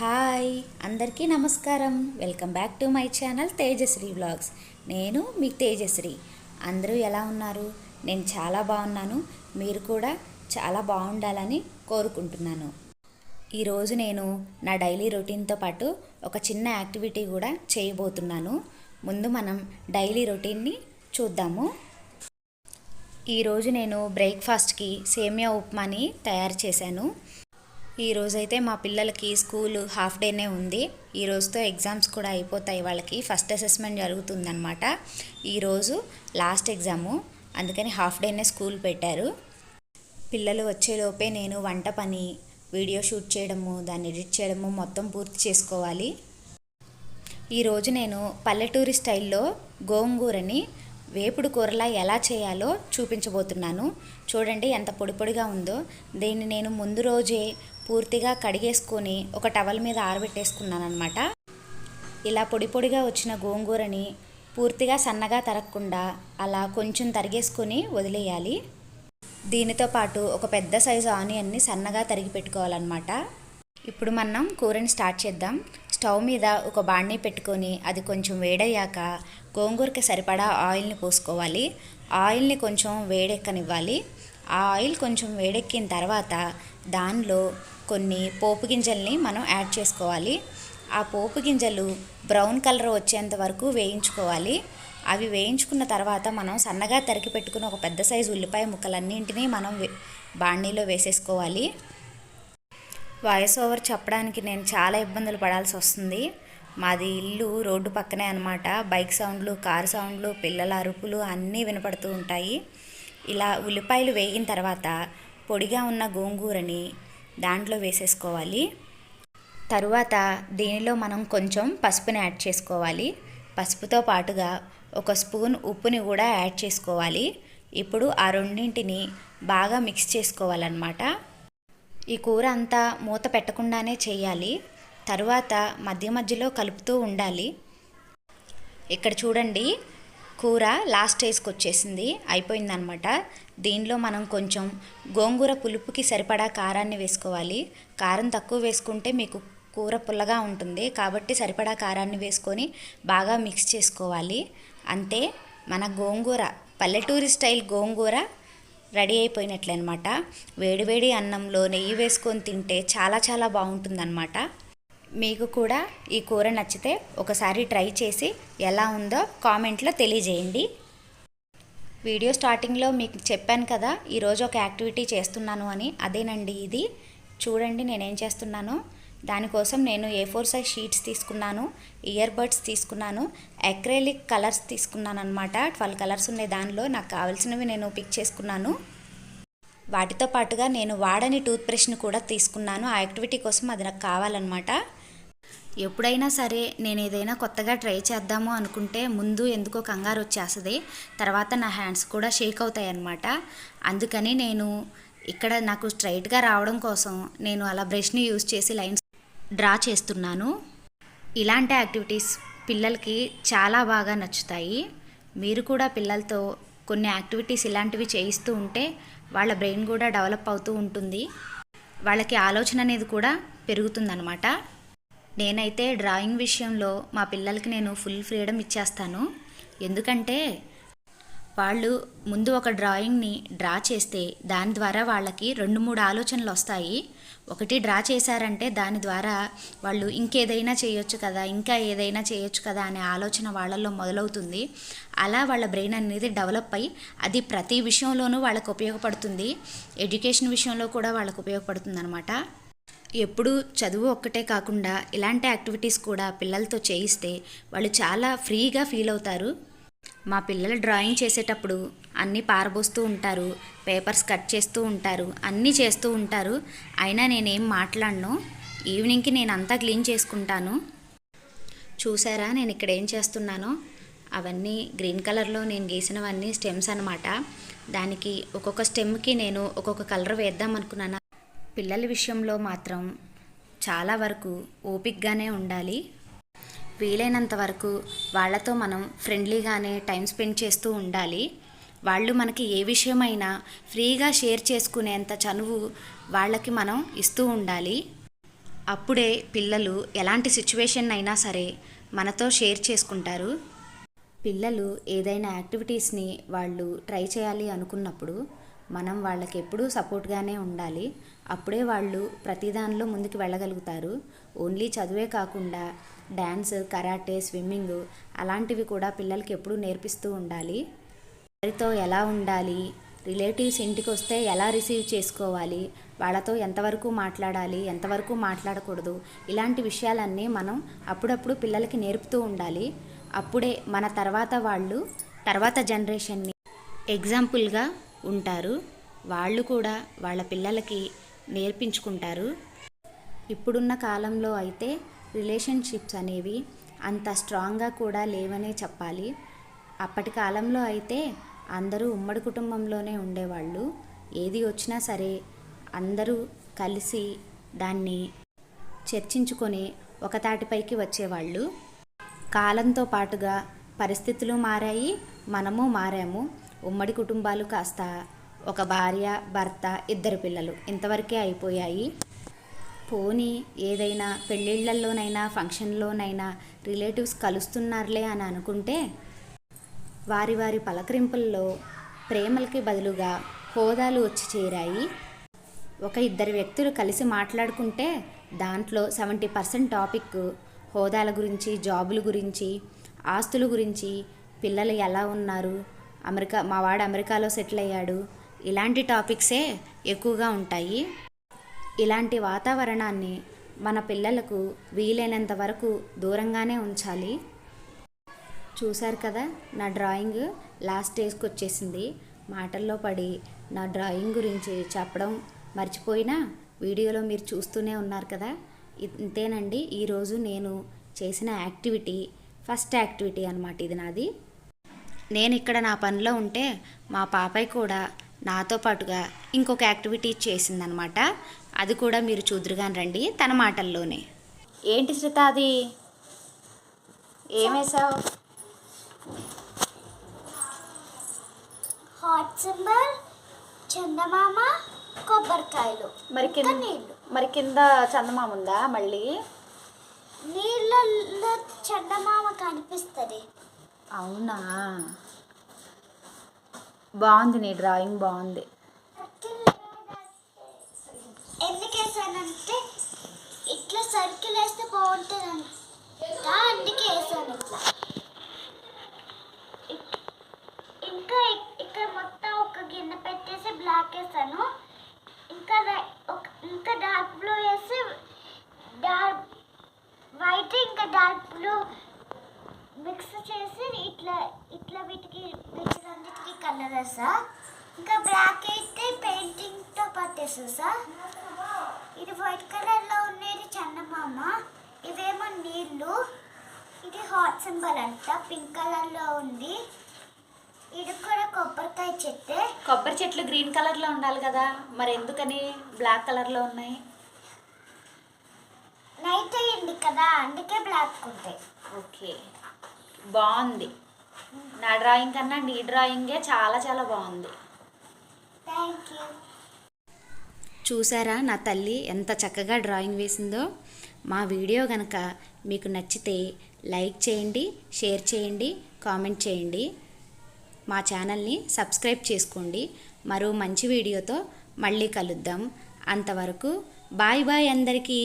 Hi అందరికీ నమస్కారం. Welcome back to my channel Tejasri vlogs. నేను మీ తేజశ్రీ. అందరూ ఎలా ఉన్నారు? నేను చాలా బాగున్నాను. మీరు కూడా చాలా బాగుండాలని కోరుకుంటున్నాను. ఈరోజు నేను నా డైలీ రొటీన్తో పాటు ఒక చిన్న యాక్టివిటీ కూడా చేయబోతున్నాను. ముందు మనం డైలీ రొటీన్ని చూద్దాము. ఈరోజు నేను బ్రేక్ఫాస్ట్కి సేమియా ఉప్మాని తయారు చేశాను. ఈరోజైతే మా పిల్లలకి స్కూల్ హాఫ్ డేనే ఉంది. ఈ రోజుతో ఎగ్జామ్స్ కూడా అయిపోతాయి. వాళ్ళకి ఫస్ట్ అసెస్మెంట్ జరుగుతుందన్నమాట. ఈరోజు లాస్ట్ ఎగ్జాము, అందుకని హాఫ్ డేనే స్కూల్ పెట్టారు. పిల్లలు వచ్చేలోపే నేను వంట పని, వీడియో షూట్ చేయడము, దాన్ని ఎడిట్ చేయడము మొత్తం పూర్తి చేసుకోవాలి. ఈరోజు నేను పల్లెటూరి స్టైల్లో గోంగూరని వేపుడు కూరలా ఎలా చేయాలో చూపించబోతున్నాను. చూడండి ఎంత పొడి పొడిగా ఉందో. దీన్ని నేను ముందు రోజే పూర్తిగా కడిగేసుకొని ఒక టవల్ మీద ఆరబెట్టేసుకున్నాను అనమాట. ఇలా పొడి పొడిగా వచ్చిన గోంగూరని పూర్తిగా సన్నగా తరగకుండా అలా కొంచెం తరిగేసుకొని వదిలేయాలి. దీనితో పాటు ఒక పెద్ద సైజు ఆనియన్ని సన్నగా తరిగి పెట్టుకోవాలన్నమాట. ఇప్పుడు మనం కూరని స్టార్ట్ చేద్దాం. స్టవ్ మీద ఒక బాణీ పెట్టుకొని అది కొంచెం వేడయ్యాక గోంగూరకి సరిపడా ఆయిల్ని పోసుకోవాలి. ఆయిల్ని కొంచెం వేడెక్కనివ్వాలి. ఆ ఆయిల్ కొంచెం వేడెక్కిన తర్వాత దానిలో కొన్ని పోపు గింజల్ని మనం యాడ్ చేసుకోవాలి. ఆ పోపు గింజలు బ్రౌన్ కలర్ వచ్చేంత వరకు వేయించుకోవాలి. అవి వేయించుకున్న తర్వాత మనం సన్నగా తరిగి పెట్టుకున్న ఒక పెద్ద సైజు ఉల్లిపాయ ముక్కలన్నింటినీ మనం బాణీలో వేసేసుకోవాలి. వాయిస్ ఓవర్ చెప్పడానికి నేను చాలా ఇబ్బందులు పడాల్సి వస్తుంది. మాది ఇల్లు రోడ్డు పక్కనే అనమాట. బైక్ సౌండ్లు, కారు సౌండ్లు, పిల్లల అరుపులు అన్నీ వినపడుతూ ఉంటాయి. ఇలా ఉల్లిపాయలు వేగిన తర్వాత పొడిగా ఉన్న గోంగూరని దాంట్లో వేసేసుకోవాలి. తరువాత దీనిలో మనం కొంచెం పసుపుని యాడ్ చేసుకోవాలి. పసుపుతో పాటుగా ఒక స్పూన్ ఉప్పుని కూడా యాడ్ చేసుకోవాలి. ఇప్పుడు ఆ రెండింటిని బాగా మిక్స్ చేసుకోవాలన్నమాట. ఈ కూర అంతా మూత పెట్టకుండానే చేయాలి. తరువాత మధ్య మధ్యలో కలుపుతూ ఉండాలి. ఇక్కడ చూడండి, కూర లాస్ట్ స్టేజ్కి వచ్చేసింది, అయిపోయిందనమాట. దీనిలో మనం కొంచెం గోంగూర పులుపుకి సరిపడా కారాన్ని వేసుకోవాలి. కారం తక్కువ వేసుకుంటే మీకు కూర పుల్లగా ఉంటుంది, కాబట్టి సరిపడా కారాన్ని వేసుకొని బాగా మిక్స్ చేసుకోవాలి. అంతే, మన గోంగూర, పల్లెటూరి స్టైల్ గోంగూర రెడీ అయిపోయినట్లే అనమాట. వేడివేడి అన్నంలో నెయ్యి వేసుకొని తింటే చాలా చాలా బాగుంటుందన్నమాట. మీకు కూడా ఈ కూర నచ్చితే ఒకసారి ట్రై చేసి ఎలా ఉందో కామెంట్లో తెలియజేయండి. వీడియో స్టార్టింగ్లో మీకు చెప్పాను కదా ఈరోజు ఒక యాక్టివిటీ చేస్తున్నాను అని, అదేనండి ఇది. చూడండి నేనేం చేస్తున్నానో. దానికోసం నేను A4 సైజ్ షీట్స్ తీసుకున్నాను, ఇయర్ బడ్స్ తీసుకున్నాను, అక్రిలిక్ కలర్స్ తీసుకున్నాను అనమాట. 12 కలర్స్ ఉన్నాయి దానిలో. నాకు కావాల్సినవి నేను పిక్ చేసుకున్నాను. వాటితో పాటుగా నేను వాడని టూత్ బ్రష్ని కూడా తీసుకున్నాను. ఆ యాక్టివిటీ కోసం అది నాకు కావాలన్నమాట. ఎప్పుడైనా సరే నేను ఏదైనా కొత్తగా ట్రై చేద్దాము అనుకుంటే ముందు ఎందుకో కంగారు వచ్చేస్తుంది, తర్వాత నా హ్యాండ్స్ కూడా షేక్ అవుతాయి అన్నమాట. అందుకని నేను ఇక్కడ నాకు స్ట్రైట్గా రావడం కోసం నేను అలా బ్రష్ని యూజ్ చేసి లైన్స్ డ్రా చేస్తున్నాను. ఇలాంటి యాక్టివిటీస్ పిల్లలకి చాలా బాగా నచ్చుతాయి. మీరు కూడా పిల్లలతో కొన్ని యాక్టివిటీస్ ఇలాంటివి చేయిస్తూ ఉంటే వాళ్ళ బ్రెయిన్ కూడా డెవలప్ అవుతూ ఉంటుంది. వాళ్ళకి ఆలోచన అనేది కూడా పెరుగుతుందన్నమాట. నేనైతే డ్రాయింగ్ విషయంలో మా పిల్లలకి నేను ఫుల్ ఫ్రీడమ్ ఇచ్చేస్తాను. ఎందుకంటే వాళ్ళు ముందు ఒక డ్రాయింగ్ని డ్రా చేస్తే దాని ద్వారా వాళ్ళకి 2-3 ఆలోచనలు వస్తాయి. ఒకటి డ్రా చేశారంటే దాని ద్వారా వాళ్ళు ఇంకేదైనా చేయొచ్చు కదా, ఇంకా ఏదైనా చేయొచ్చు కదా అనే ఆలోచన వాళ్ళల్లో మొదలవుతుంది. అలా వాళ్ళ బ్రెయిన్ అనేది డెవలప్ అయ్యి అది ప్రతి విషయంలోనూ వాళ్ళకు ఉపయోగపడుతుంది. ఎడ్యుకేషన్ విషయంలో కూడా వాళ్ళకు ఉపయోగపడుతుంది అనమాట. ఎప్పుడు చదువు ఒక్కటే కాకుండా ఇలాంటి యాక్టివిటీస్ కూడా పిల్లలతో చేయిస్తే వాళ్ళు చాలా ఫ్రీగా ఫీల్ అవుతారు. మా పిల్లలు డ్రాయింగ్ చేసేటప్పుడు అన్నీ పారబోస్తూ ఉంటారు, పేపర్స్ కట్ చేస్తూ ఉంటారు, అన్నీ చేస్తూ ఉంటారు. అయినా నేనేం మాట్లాడను. ఈవినింగ్కి నేను అంతా క్లీన్ చేసుకుంటాను. చూసారా నేను ఇక్కడ ఏం చేస్తున్నానో? అవన్నీ గ్రీన్ కలర్లో నేను గీసినవన్నీ స్టెమ్స్ అనమాట. దానికి ఒక్కొక్క స్టెమ్కి నేను ఒక్కొక్క కలర్ వేద్దాం అనుకున్నాను. పిల్లల విషయంలో మాత్రం చాలా వరకు ఓపికగానే ఉండాలి. వీలైనంత వరకు వాళ్ళతో మనం ఫ్రెండ్లీగానే టైం స్పెండ్ చేస్తూ ఉండాలి. వాళ్ళు మనకి ఏ విషయమైనా ఫ్రీగా షేర్ చేసుకునేంత చనువు వాళ్ళకి మనం ఇస్తూ ఉండాలి. అప్పుడే పిల్లలు ఎలాంటి సిచ్యువేషన్ అయినా సరే మనతో షేర్ చేసుకుంటారు. పిల్లలు ఏదైనా యాక్టివిటీస్ని వాళ్ళు ట్రై చేయాలి అనుకున్నప్పుడు మనం వాళ్ళకి ఎప్పుడూ సపోర్ట్గానే ఉండాలి. అప్పుడే వాళ్ళు ప్రతిదానిలో ముందుకు వెళ్ళగలుగుతారు. ఓన్లీ చదువే కాకుండా డ్యాన్స్, కరాటే, స్విమ్మింగ్ అలాంటివి కూడా పిల్లలకి ఎప్పుడూ నేర్పిస్తూ ఉండాలి. అందరితో ఎలా ఉండాలి, రిలేటివ్స్ ఇంటికి వస్తే ఎలా రిసీవ్ చేసుకోవాలి, వాళ్ళతో ఎంతవరకు మాట్లాడాలి, ఎంతవరకు మాట్లాడకూడదు, ఇలాంటి విషయాలన్నీ మనం అప్పుడప్పుడు పిల్లలకి నేర్పుతూ ఉండాలి. అప్పుడే మన తర్వాత జనరేషన్ని ఎగ్జాంపుల్గా ఉంటారు. వాళ్ళు కూడా వాళ్ళ పిల్లలకి నేర్పించుకుంటారు. ఇప్పుడున్న కాలంలో అయితే రిలేషన్షిప్స్ అనేవి అంత స్ట్రాంగ్గా కూడా లేవనే చెప్పాలి. అప్పటి కాలంలో అయితే అందరూ ఉమ్మడి కుటుంబంలోనే ఉండేవాళ్ళు. ఏది వచ్చినా సరే అందరూ కలిసి దాన్ని చర్చించుకొని ఒక తాటిపైకి వచ్చేవాళ్ళు. కాలంతో పాటుగా పరిస్థితులు మారాయి, మనము మారాము. ఉమ్మడి కుటుంబాలు కాస్త ఒక భార్య, భర్త, 2 పిల్లలు ఇంతవరకే అయిపోయాయి. పోనీ ఏదైనా పెళ్ళిళ్ళల్లోనైనా ఫంక్షన్లోనైనా రిలేటివ్స్ కలుస్తున్నారులే అని అనుకుంటే వారి వారి పలకరింపుల్లో ప్రేమలకి బదులుగా హోదాలు వచ్చి చేరాయి. ఒక 2 వ్యక్తులు కలిసి మాట్లాడుకుంటే దాంట్లో 70% టాపిక్ హోదాల గురించి, జాబుల గురించి, ఆస్తుల గురించి, పిల్లలు ఎలా ఉన్నారు, మా వాడు అమెరికాలో సెటిల్ అయ్యాడు, ఇలాంటి టాపిక్సే ఎక్కువగా ఉంటాయి. ఇలాంటి వాతావరణాన్ని మన పిల్లలకు వీలైనంత వరకు దూరంగానే ఉంచాలి. చూశారు కదా, నా డ్రాయింగ్ లాస్ట్ స్టేజ్కి వచ్చేసింది. మాటల్లో పడి నా డ్రాయింగ్ గురించి చెప్పడం మర్చిపోయినా వీడియోలో మీరు చూస్తూనే ఉన్నారు కదా. ఇంతేనండి ఈరోజు నేను చేసిన యాక్టివిటీ, ఫస్ట్ యాక్టివిటీ అన్నమాట ఇది నాది. నేను ఇక్కడ నా పనిలో ఉంటే మా పాపాయి కూడా నాతో పాటుగా ఇంకొక యాక్టివిటీ చేసిందనమాట. అది కూడా మీరు చూదురుగాని రండి తన మాటల్లోనే. ఏంటి శ్రీత అది ఏమేసావు? హాట్ సింబల్, చందమామ, కొబ్బరికాయలు, మరి కింద చందమామ ఉందా? మళ్ళీ నీళ్ళల్లో చందమామ కనిపిస్తుంది. అవునా, బాగుంది, నీ డ్రాయింగ్ బాగుంది. ఎందుకు వేసానంటే ఇట్లా సర్కిల్ వేస్తే బాగుంటుంది, అందుకే వేసాను ఇట్లా. ఇంకా ఇక్కడ మొత్తం ఒక గిన్నె పెట్టేసి బ్లాక్ వేసాను. ఇంకా డార్క్ బ్లూ వేసి వైట్ ఇంకా డార్క్ బ్లూ మిక్స్ చేసి ఇట్లా వీటికి కలర్ వేసా. ఇంకా బ్లాక్ అయితే పెయింటింగ్తో పట్టేసా. ఇది వైట్ కలర్లో ఉండేది చందమామ, ఇవేమో నీళ్ళు. ఇది హాట్ సింబల్ అంట, పింక్ కలర్లో ఉంది. ఇది కూడా కొబ్బరికాయ చెట్టు. కొబ్బరి చెట్లు గ్రీన్ కలర్లో ఉండాలి కదా, మరి ఎందుకని బ్లాక్ కలర్లో ఉన్నాయి? నైట్ అయ్యింది కదా, అందుకే బ్లాక్ ఉంటాయి. ఓకే, బాగుంది. నా డ్రాయింగ్ కన్నా నీ డ్రాయింగే చాలా చాలా బాగుంది. Thank you. చూసారా నా తల్లి ఎంత చక్కగా డ్రాయింగ్ వేసిందో. మా వీడియో కనుక మీకు నచ్చితే లైక్ చేయండి, షేర్ చేయండి, కామెంట్ చేయండి. మా ఛానల్ని సబ్స్క్రైబ్ చేసుకోండి. మరో మంచి వీడియోతో మళ్ళీ కలుద్దాం. అంతవరకు బాయ్ బాయ్ అందరికీ.